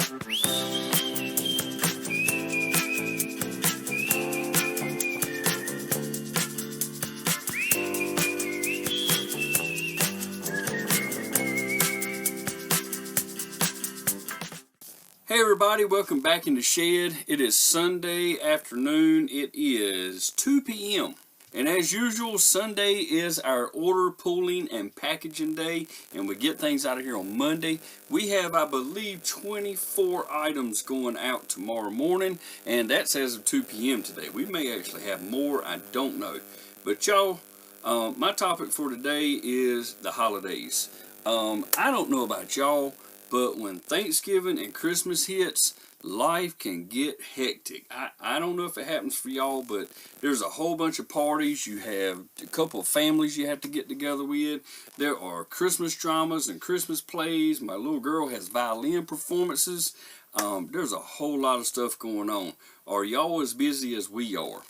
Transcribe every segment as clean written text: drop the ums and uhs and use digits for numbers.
Hey everybody, welcome back in the shed. It is Sunday afternoon. It is 2 p.m. And as usual, Sunday is our order pulling and packaging day, and we get things out of here on Monday. We have, I believe, 24 items going out tomorrow morning, and that's as of 2 p.m. today. We may actually have more, I don't know. But y'all, my topic for today is the holidays. I don't know about y'all, but when Thanksgiving and Christmas hits, life can get hectic. I don't know if it happens for y'all, but there's a whole bunch of parties. You have a couple of families you have to get together with. There are Christmas dramas and Christmas plays. My little girl has violin performances. There's a whole lot of stuff going on. Are y'all as busy as we are?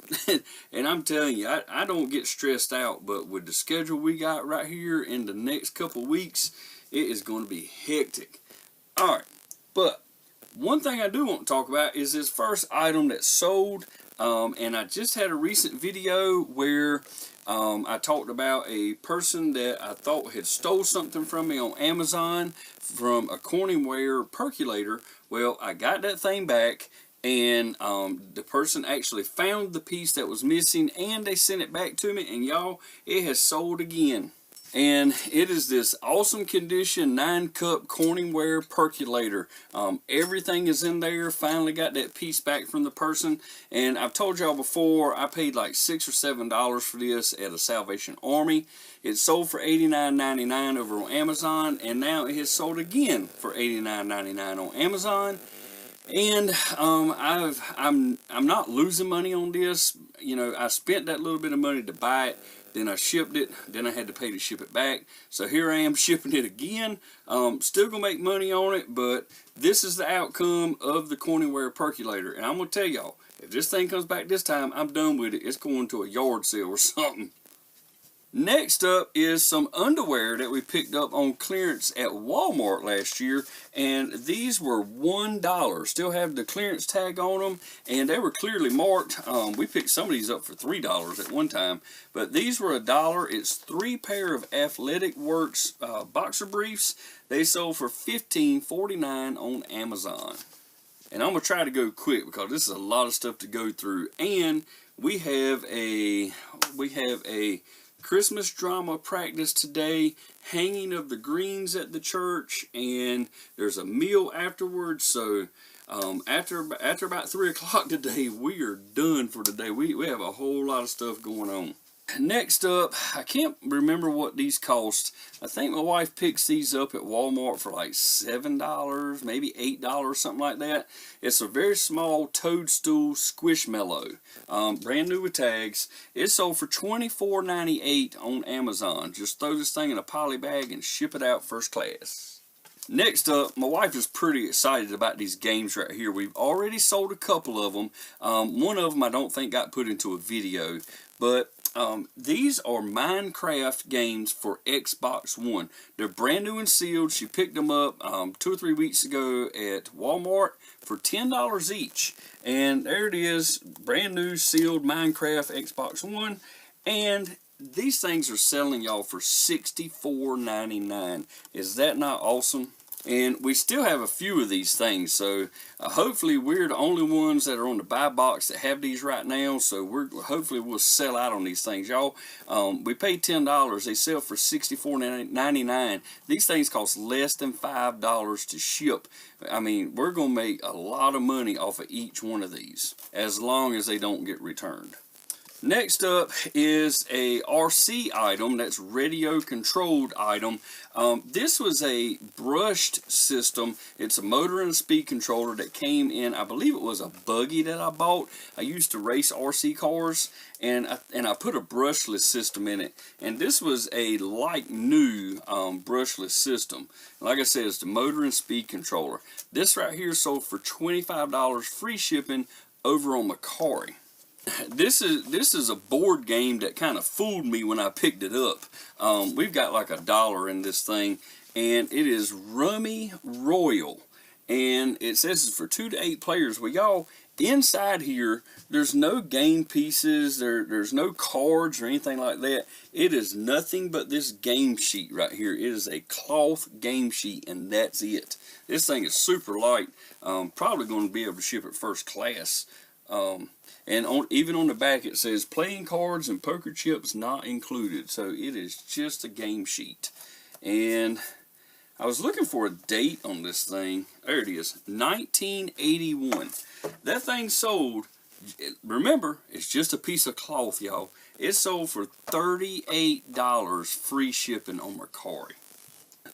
And I'm telling you, I don't get stressed out, but with the schedule we got right here in the next couple weeks, it is going to be hectic. Alright, but one thing I do want to talk about is this first item that sold, and I just had a recent video where I talked about a person that I thought had stole something from me on Amazon from a Corning Ware percolator. Well, I got that thing back, and the person actually found the piece that was missing, and they sent it back to me, and y'all, it has sold again. And it is this awesome condition 9-cup Corning Ware percolator. Everything is in there. Finally got that piece back from the person. And I've told y'all before, I paid like $6 or $7 for this at a Salvation Army. It sold for $89.99 over on Amazon, and now it has sold again for $89.99 on Amazon. And I'm not losing money on this. You know, I spent that little bit of money to buy it. Then I shipped it, then I had to pay to ship it back. So here I am shipping it again. Still gonna make money on it, but this is the outcome of the Corning Ware percolator. And I'm gonna tell y'all, if this thing comes back this time, I'm done with it. It's going to a yard sale or something. Next up is some underwear that we picked up on clearance at Walmart last year, and these were $1. Still have the clearance tag on them, and they were clearly marked. We picked some of these up for $3 at one time, but these were $1. It's 3 pair of Athletic Works boxer briefs. They sold for $15.49 on Amazon. And I'm gonna try to go quick because this is a lot of stuff to go through, and we have a Christmas drama practice today, hanging of the greens at the church, and there's a meal afterwards. So after about 3 o'clock today, we are done for today. We have a whole lot of stuff going on. Next up, I can't remember what these cost. I think my wife picks these up at Walmart for like $7, maybe $8, something like that. It's a very small toadstool squishmallow, brand new with tags. It sold for $24.98 on Amazon. Just throw this thing in a poly bag and ship it out first class. Next up, my wife is pretty excited about these games right here. We've already sold a couple of them. One of them I don't think got put into a video, but these are Minecraft games for Xbox One. They're brand new and sealed. She picked them up 2 or 3 weeks ago at Walmart for $10 each. And there it is, brand new sealed Minecraft Xbox One. And these things are selling y'all for $64.99. Is that not awesome? And we still have a few of these things, so hopefully we're the only ones that are on the buy box that have these right now. So hopefully we'll sell out on these things, y'all. We paid $10. They sell for $64.99. These things cost less than $5 to ship. I mean, we're gonna make a lot of money off of each one of these, as long as they don't get returned. Next up is a RC item, that's radio controlled item. This was a brushed system. It's a motor and a speed controller that came in, I believe it was a buggy that I bought. I used to race RC cars, and I put a brushless system in it. And this was a like new brushless system. Like I said, it's the motor and speed controller. This right here sold for $25 free shipping over on Macari. This is a board game that kind of fooled me when I picked it up. We've got like $1 in this thing, and it is Rummy Royal. and it says it's for 2 to 8 players. Well, y'all, inside here, there's no game pieces, there's no cards or anything like that. It is nothing but this game sheet right here. It is a cloth game sheet, and that's it. This thing is super light. Probably going to be able to ship it first class. And even on the back it says playing cards and poker chips not included. So it is just a game sheet. And I was looking for a date on this thing. There it is, 1981. That thing sold, remember, it's just a piece of cloth, y'all. It sold for $38 free shipping on Mercari.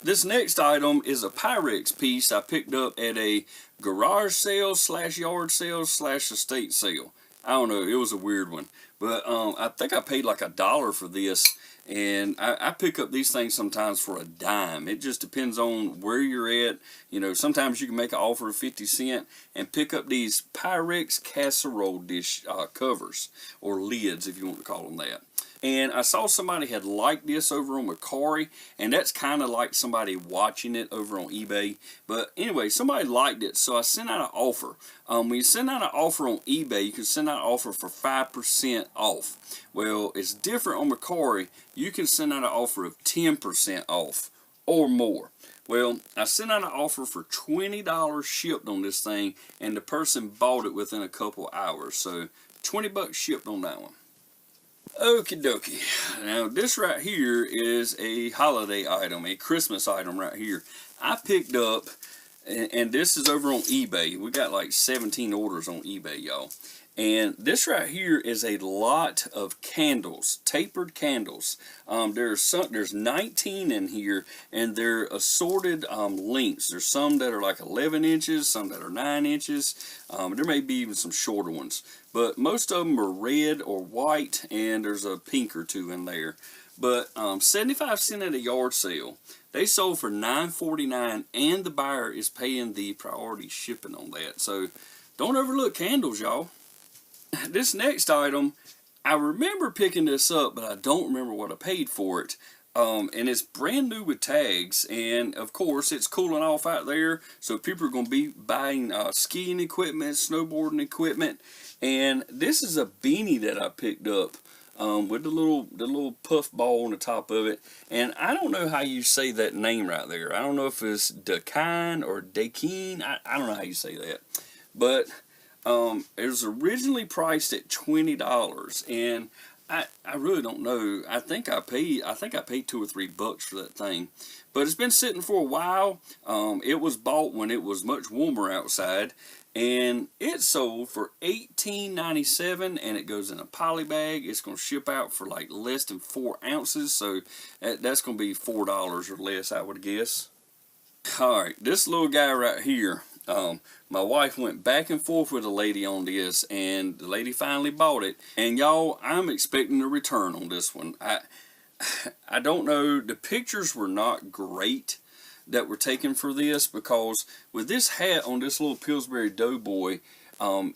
This next item is a Pyrex piece I picked up at a garage sale / yard sale / estate sale. I don't know, it was a weird one. But I think I paid like $1 for this. And I pick up these things sometimes for a dime. It just depends on where you're at. You know, sometimes you can make an offer of 50 cents and pick up these Pyrex casserole dish covers, or lids if you want to call them that. And I saw somebody had liked this over on Mercari, and that's kind of like somebody watching it over on eBay. But anyway, somebody liked it, so I sent out an offer. When you send out an offer on eBay, you can send out an offer for 5% off. Well, it's different on Mercari. You can send out an offer of 10% off or more. Well, I sent out an offer for $20 shipped on this thing, and the person bought it within a couple hours. So $20 shipped on that one. Okie dokie. Now this right here is a holiday item, a Christmas item right here. I picked up, and this is over on eBay. We got like 17 orders on eBay, y'all. And this right here is a lot of candles, tapered candles. There's 19 in here, and they're assorted lengths. There's some that are like 11 inches, some that are 9 inches. There may be even some shorter ones, but most of them are red or white, and there's a pink or two in there. But 75 cents at a yard sale. They sold for $9.49, and the buyer is paying the priority shipping on that. So don't overlook candles, y'all. This next item, I remember picking this up, but I don't remember what I paid for it. And it's brand new with tags, and of course it's cooling off out there, so people are going to be buying skiing equipment, snowboarding equipment. And this is a beanie that I picked up with the little puff ball on the top of it. And I don't know how you say that name right there. I don't know if it's Dakine or Dakine. I don't know how you say that, but it was originally priced at $20, and I really don't know. I think I paid $2 or $3 for that thing, but it's been sitting for a while. It was bought when it was much warmer outside, and it sold for $18.97, and it goes in a poly bag. It's going to ship out for like less than 4 ounces, so that's going to be $4 or less, I would guess. All right, this little guy right here. My wife went back and forth with a lady on this, and the lady finally bought it. And y'all, I'm expecting a return on this one. I don't know. The pictures were not great that were taken for this, because with this hat on this little Pillsbury Doughboy,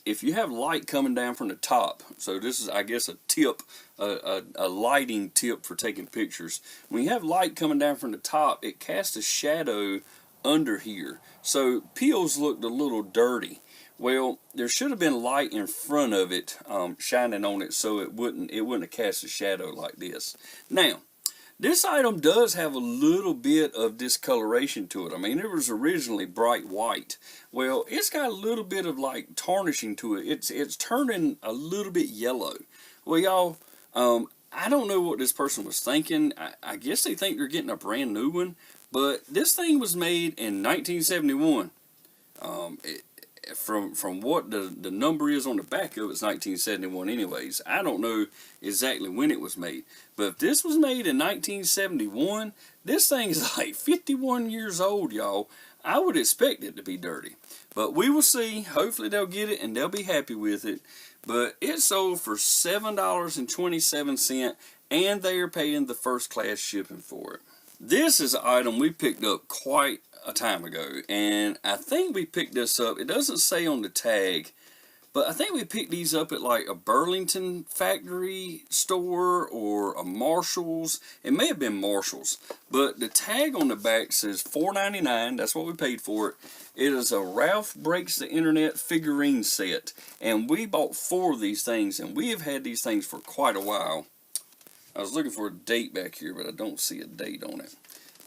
if you have light coming down from the top, so this is, I guess, a tip, a lighting tip for taking pictures. When you have light coming down from the top, it casts a shadow under here, so pills looked a little dirty. Well, there should have been light in front of it shining on it, so it wouldn't have cast a shadow like this. Now, this item does have a little bit of discoloration to it. I mean, it was originally bright white. Well, it's got a little bit of like tarnishing to it. It's turning a little bit yellow. Well, y'all, I don't know what this person was thinking. I guess they think they're getting a brand new one. But this thing was made in 1971. From what the number is on the back of it's 1971 anyways. I don't know exactly when it was made. But if this was made in 1971, this thing is like 51 years old, y'all. I would expect it to be dirty. But we will see. Hopefully they'll get it and they'll be happy with it. But it sold for $7.27, and they are paying the first class shipping for it. This is an item we picked up quite a time ago, and I think we picked this up. It doesn't say on the tag, but I think we picked these up at like a Burlington factory store or a Marshall's. It may have been Marshall's, but the tag on the back says $4.99. That's what we paid for it. It is a Ralph Breaks the Internet figurine set. And we bought 4 of these things, and we have had these things for quite a while. I was looking for a date back here, but I don't see a date on it.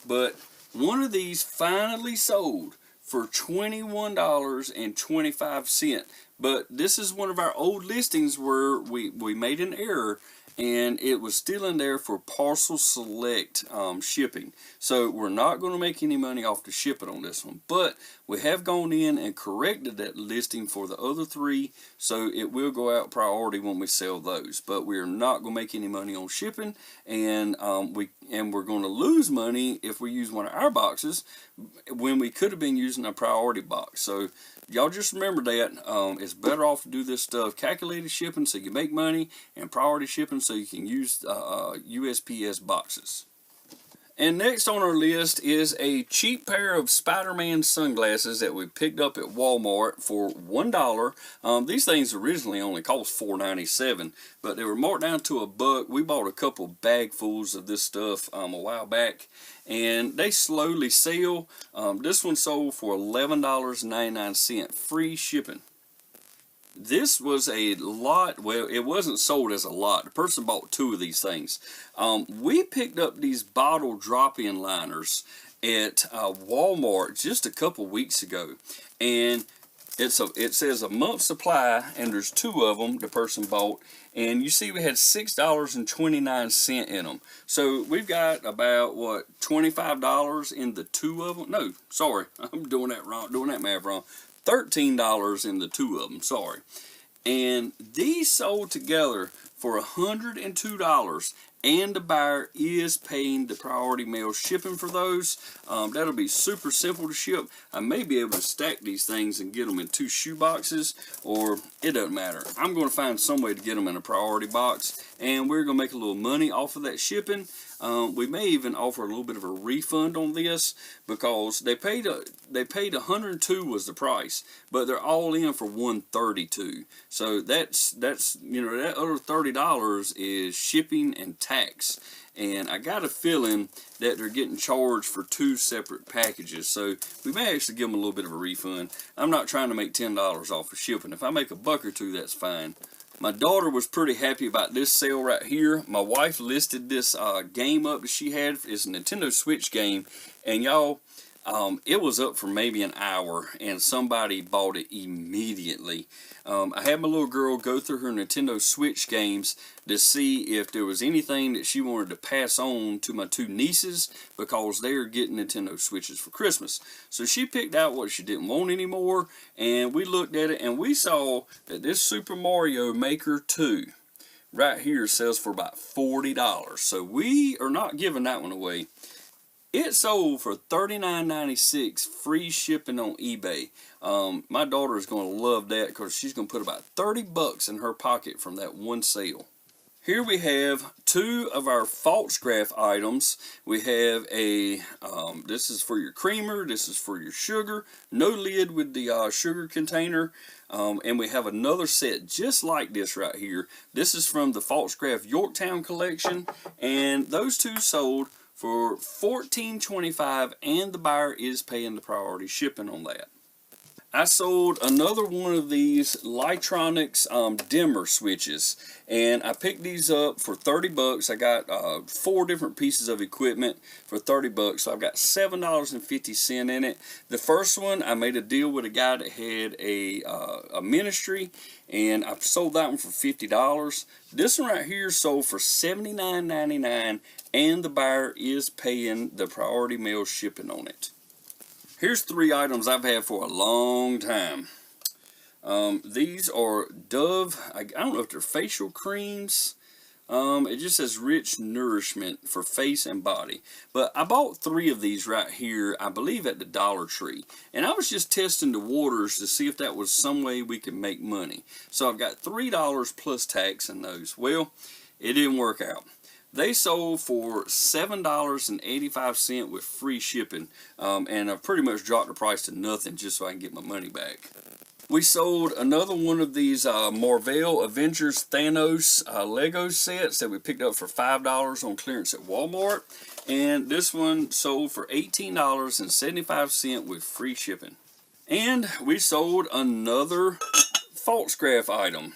But one of these finally sold for $21.25. But this is one of our old listings where we made an error, and it was still in there for parcel select shipping. So we're not going to make any money off the shipping on this one, but we have gone in and corrected that listing for the other 3, so it will go out priority when we sell those. But we're not going to make any money on shipping, and we're going to lose money if we use one of our boxes when we could have been using a priority box. So y'all just remember that it's better off to do this stuff calculated shipping so you make money, and priority shipping so you can use USPS boxes. And next on our list is a cheap pair of Spider-Man sunglasses that we picked up at Walmart for $1. These things originally only cost $4.97, but they were marked down to $1. We bought a couple bagfuls of this stuff a while back, and they slowly sell. This one sold for $11.99, free shipping. This was a lot. Well, it wasn't sold as a lot. The person bought 2 of these things. We picked up these bottle drop-in liners at Walmart just a couple weeks ago, and it says a month's supply, and there's 2 of them the person bought, and you see we had $6.29 in them. So we've got about, what, $25 in the 2 of them? No, sorry, I'm doing that wrong, doing that math wrong. $13 in the 2 of them, sorry. And these sold together for $102, and the buyer is paying the priority mail shipping for those. That'll be super simple to ship. I may be able to stack these things and get them in 2 shoe boxes, or it doesn't matter. I'm going to find some way to get them in a priority box, and we're going to make a little money off of that shipping. We may even offer a little bit of a refund on this, because they paid $102 was the price, but they're all in for $132. So that's you know, that other $30 is shipping and tax. And I got a feeling that they're getting charged for 2 separate packages, so we may actually give them a little bit of a refund. I'm not trying to make $10 off of shipping. If I make $1 or 2, that's fine. My daughter was pretty happy about this sale right here. My wife listed this game up that she had. It's a Nintendo Switch game, and y'all, it was up for maybe an hour, and somebody bought it immediately. I had my little girl go through her Nintendo Switch games to see if there was anything that she wanted to pass on to my 2 nieces, because they're getting Nintendo Switches for Christmas. So she picked out what she didn't want anymore, and we looked at it, and we saw that this Super Mario Maker 2 right here sells for about $40. So we are not giving that one away. It sold for $39.96, free shipping on eBay. My daughter is going to love that, because she's going to put about $30 in her pocket from that one sale. Here we have 2 of our false graph items. We have a, this is for your creamer, this is for your sugar, no lid with the sugar container. And we have another set just like this right here. This is from the false graph Yorktown collection, and those 2 sold for $14.25, and the buyer is paying the priority shipping on that. I sold another one of these Lightronics dimmer switches, and I picked these up for $30. I got 4 different pieces of equipment for $30, so I've got $7.50 in it. The first one, I made a deal with a guy that had a ministry, and I sold that one for $50. This one right here sold for $79.99, and the buyer is paying the priority mail shipping on it. Here's 3 items I've had for a long time. These are Dove, I don't know if they're facial creams. It just says rich nourishment for face and body. But I bought 3 of these right here, I believe at the Dollar Tree. And I was just testing the waters to see if that was some way we could make money. So I've got $3 plus tax in those. Well, it didn't work out. They sold for $7.85 with free shipping, and I've pretty much dropped the price to nothing just so I can get my money back. We sold another one of these Marvel Avengers Thanos Lego sets that we picked up for $5 on clearance at Walmart, and this one sold for $18.75 with free shipping. And we sold another Foxcraft item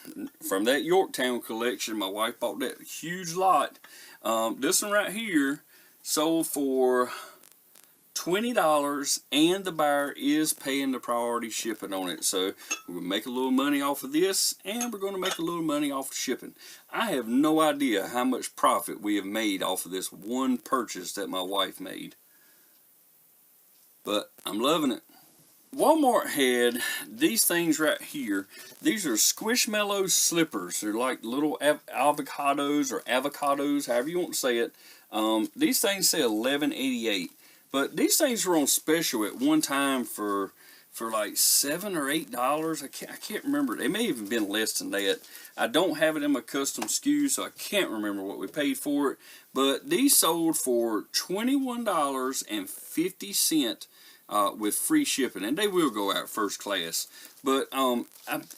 from that Yorktown collection. My wife bought that huge lot. This one right here sold for $20, and the buyer is paying the priority shipping on it. So we're going to make a little money off of this, and we're going to make a little money off of shipping. I have no idea how much profit we have made off of this one purchase that my wife made, but I'm loving it. Walmart had these things right here. These are Squishmallow slippers. They're like little avocados, however you want to say it. These things say $11.88, but these things were on special at one time for like $7 or $8. I can't remember. They may even been less than that. I don't have it in my custom SKU, so I can't remember what we paid for it. But these sold for $21.50. With free shipping, and they will go out first class. But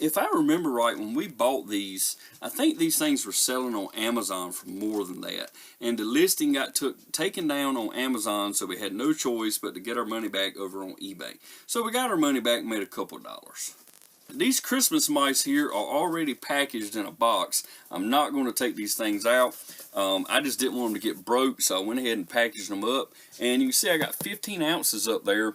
if I remember right, when we bought these, I think these things were selling on Amazon for more than that, and the listing got taken down on Amazon, so we had no choice but to get our money back over on eBay. So we got our money back and made a couple dollars. These Christmas mice here are already packaged in a box. I'm not going to take these things out. I just didn't want them to get broke, so I went ahead and packaged them up. And you can see I got 15 ounces up there.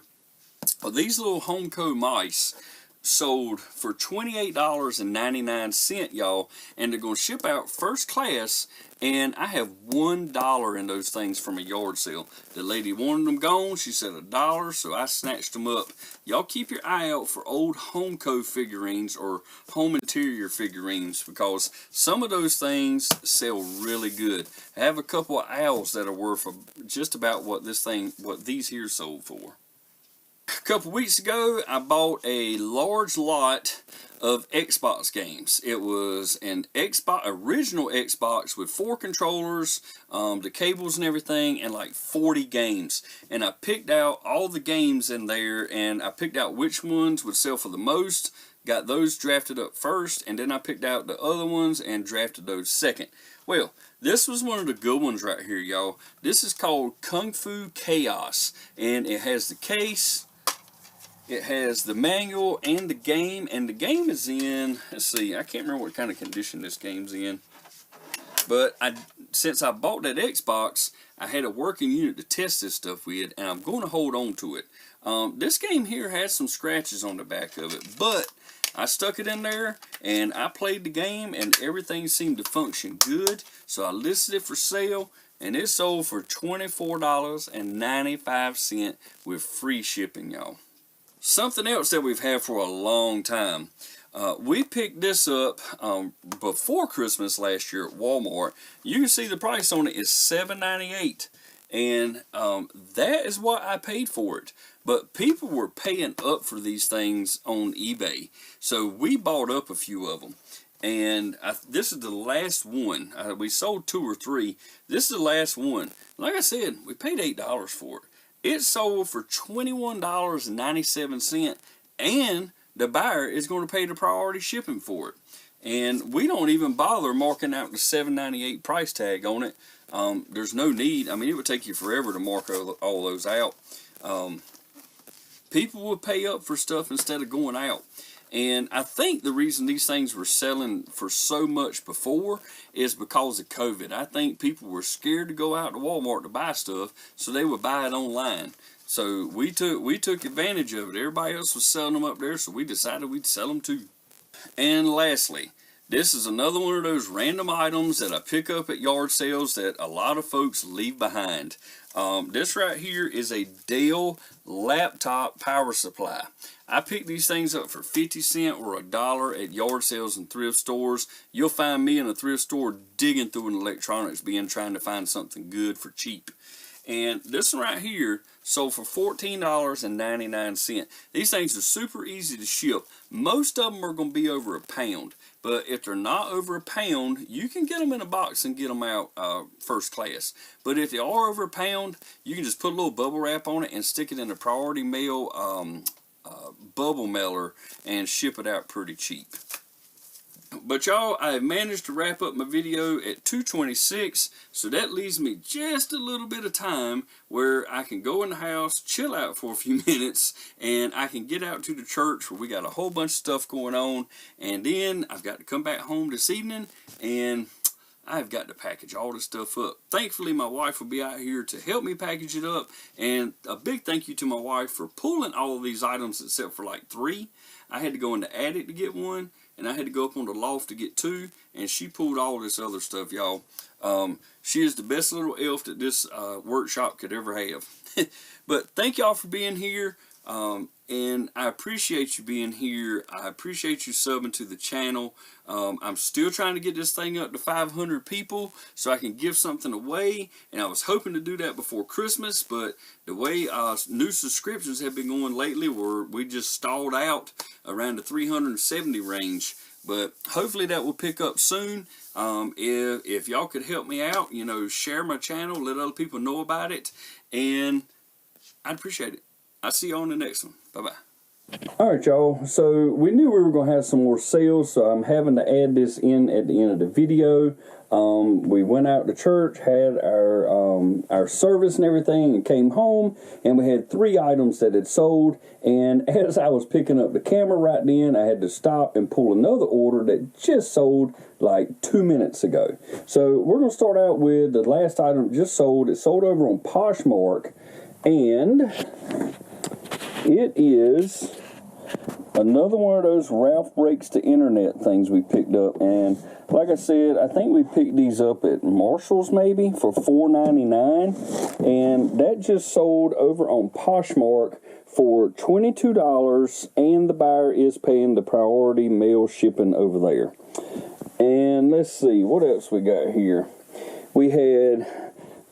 These little Homeco mice sold for $28.99, y'all, and they're going to ship out first class, and I have $1 in those things from a yard sale. The lady wanted them gone. She said $1, so I snatched them up. Y'all keep your eye out for old Homeco figurines or home interior figurines, because some of those things sell really good. I have a couple of owls that are worth just about what these here sold for. A couple weeks ago, I bought a large lot of Xbox games. It was an original Xbox with 4 controllers, the cables and everything, and like 40 games. And I picked out all the games in there, and I picked out which ones would sell for the most, got those drafted up first, and then I picked out the other ones and drafted those second. Well, this was one of the good ones right here, y'all. This is called Kung Fu Chaos, and it has the case. It has the manual and the game is in, let's see, I can't remember what kind of condition this game's in. But since I bought that Xbox, I had a working unit to test this stuff with, and I'm going to hold on to it. This game here has some scratches on the back of it, but I stuck it in there, and I played the game, and everything seemed to function good. So I listed it for sale, and it sold for $24.95 with free shipping, y'all. Something else that we've had for a long time. We picked this up before Christmas last year at Walmart. You can see the price on it is $7.98, and that is what I paid for it. But people were paying up for these things on eBay, so we bought up a few of them. And this is the last one. We sold 2 or 3. This is the last one. Like I said, we paid $8 for it. It sold for $21.97, and the buyer is going to pay the priority shipping for it. And we don't even bother marking out the $7.98 price tag on it. There's no need. I mean, it would take you forever to mark all those out. People would pay up for stuff instead of going out. And I think the reason these things were selling for so much before is because of COVID. I think people were scared to go out to Walmart to buy stuff, so they would buy it online. So we took advantage of it. Everybody else was selling them up there, so we decided we'd sell them too. And lastly, this is another one of those random items that I pick up at yard sales that a lot of folks leave behind. This right here is a Dell laptop power supply. I picked these things up for 50 cents or $1 at yard sales and thrift stores. You'll find me in a thrift store digging through an electronics bin trying to find something good for cheap. And this one right here sold for $14.99. These things are super easy to ship. Most of them are going to be over £1. But if they're not over £1, you can get them in a box and get them out first class. But if they are over £1, you can just put a little bubble wrap on it and stick it in a priority mail bubble mailer and ship it out pretty cheap. But y'all, I have managed to wrap up my video at 2:26, so that leaves me just a little bit of time where I can go in the house, chill out for a few minutes, and I can get out to the church where we got a whole bunch of stuff going on, and then I've got to come back home this evening, and I've got to package all this stuff up. Thankfully, my wife will be out here to help me package it up, and a big thank you to my wife for pulling all of these items except for like 3. I had to go in the attic to get one, and I had to go up on the loft to get 2, and she pulled all this other stuff, y'all. She is the best little elf that this workshop could ever have. But thank y'all for being here, and I appreciate you being here. I appreciate you subbing to the channel. I'm still trying to get this thing up to 500 people so I can give something away, and I was hoping to do that before Christmas, but the way new subscriptions have been going lately, we just stalled out around the 370 range. But hopefully that will pick up soon. If y'all could help me out, you know, share my channel, let other people know about it, and I'd appreciate it. I'll see you on the next one. Bye-bye. Alright, y'all. So we knew we were going to have some more sales, so I'm having to add this in at the end of the video. We went out to church, had our service and everything, and came home, and we had 3 items that had sold. And as I was picking up the camera right then, I had to stop and pull another order that just sold like 2 minutes ago. So we're going to start out with the last item just sold. It sold over on Poshmark, and it is another one of those Ralph Breaks the Internet things we picked up. And like I said, I think we picked these up at Marshall's maybe for $4.99, and that just sold over on Poshmark for $22, and the buyer is paying the priority mail shipping over there. And let's see what else we got here. We had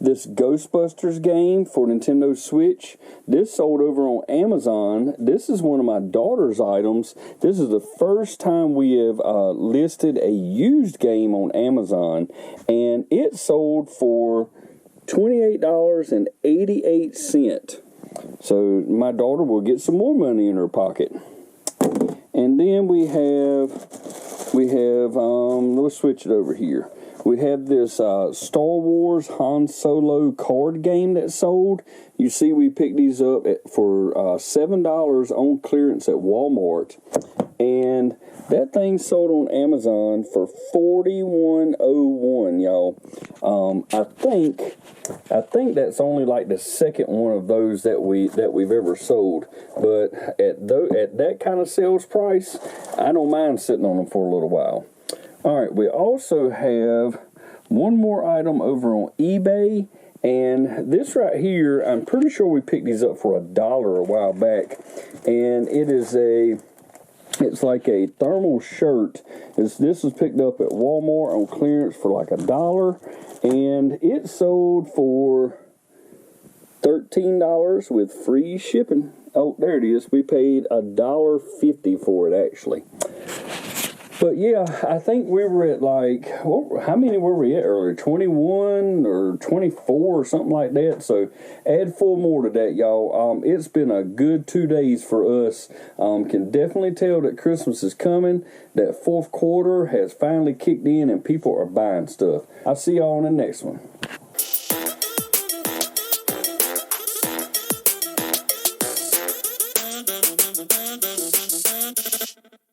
this Ghostbusters game for Nintendo Switch. This sold over on Amazon. This is one of my daughter's items. This is the first time we have listed a used game on Amazon, and it sold for $28.88. So my daughter will get some more money in her pocket. And then we have let's switch it over here. We have this Star Wars Han Solo card game that sold. You see we picked these up for $7 on clearance at Walmart. And that thing sold on Amazon for $41.01, y'all. I think that's only like the second one of those that we've ever sold. But at that kind of sales price, I don't mind sitting on them for a little while. Alright, we also have one more item over on eBay, and this right here, I'm pretty sure we picked these up for $1 a while back, and it's like a thermal shirt. This was picked up at Walmart on clearance for like $1, and it sold for $13 with free shipping. Oh, there it is. We paid $1.50 for it, actually. But yeah, I think we were at like, how many were we at earlier? 21 or 24 or something like that. So add 4 more to that, y'all. It's been a good 2 days for us. Can definitely tell that Christmas is coming. That 4th quarter has finally kicked in and people are buying stuff. I'll see y'all on the next one.